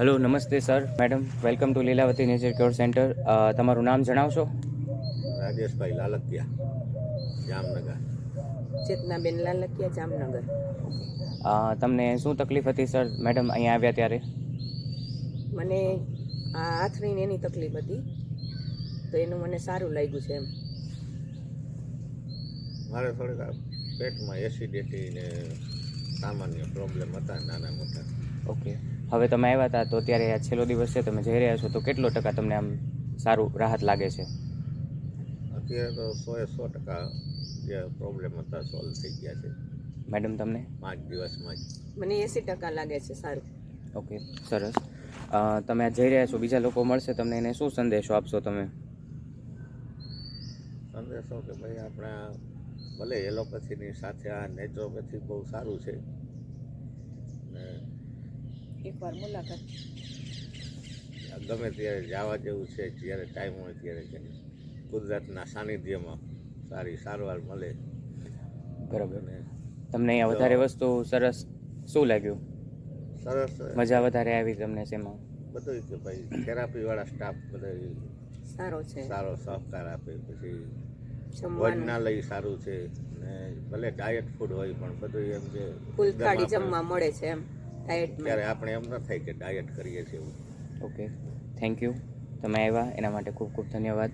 Hello, નમસ્તે sir, madam, welcome to Lilavati nature cure centre. તમારું નામ જણાવશો? રાજેશભાઈ લાલકિયા, જામનગર. ચેતનાબેન લાલકિયા, જામનગર. તમને શું તકલીફ હતી સર, મેડમ, અહીંયા આવ્યા ત્યારે? મને આ આથરીને એની તકલીફ હતી, તો એનું મને સારું લાગ્યું છે એમ. મારે થોડીક પેટમાં એસિડિટી ને સામાન્ય પ્રોબ્લેમ હતા નાના મોટા. ઓકે, હવે તમે આવ્યા હતા તો ત્યારે આ છેલ્લો દિવસ છે, તમે જઈ રહ્યા છો, તો કેટલો ટકા તમને આમ સારું રાહત લાગે છે? અત્યારે તો 100% જે પ્રોબ્લેમ હતા સોલ્વ થઈ ગયા છે મેડમ, તમને? 5 દિવસમાં જ. મને 80% લાગે છે સારું. ઓકે, સરસ. તમે આ જઈ રહ્યા છો, બીજા લોકો મળશે તમને, એને શું સંદેશો આપશો તમે? સંદેશો કે ભાઈ આપણા ભલે એલોપેથીની સાથે આ નેચરોપેથી બહુ સારું છે ને એકવાર મુલાકાત ગમે ત્યારે જવા જેવું છે, જ્યારે ટાઈમ હોય ત્યારે કુદરતના સાનિધ્યમાં સારી સારવાર મળે. બરાબર. અને તમને અહીંયા વધારે વસ્તુ સરસ શું લાગ્યું? સરસ મજા વધારે આવી તમને શેમાં? બધું કે ભાઈ થેરાપીવાળા સ્ટાફ બધા સારો છે, સારો સહકાર આપે. પછી જમવાનું ભોજનાલય સારું છે ને ભલે ડાયટ ફૂડ હોય પણ બધું એમ કે ફૂલ થાળી જમવા મળે છે એમ ડાયટમાં. ત્યારે આપણે એમ ન થાય કે ડાયટ કરીએ છીએ એવું. Okay, thank you. તમે આવ્યા એના માટે ખૂબ ખૂબ ધન્યવાદ.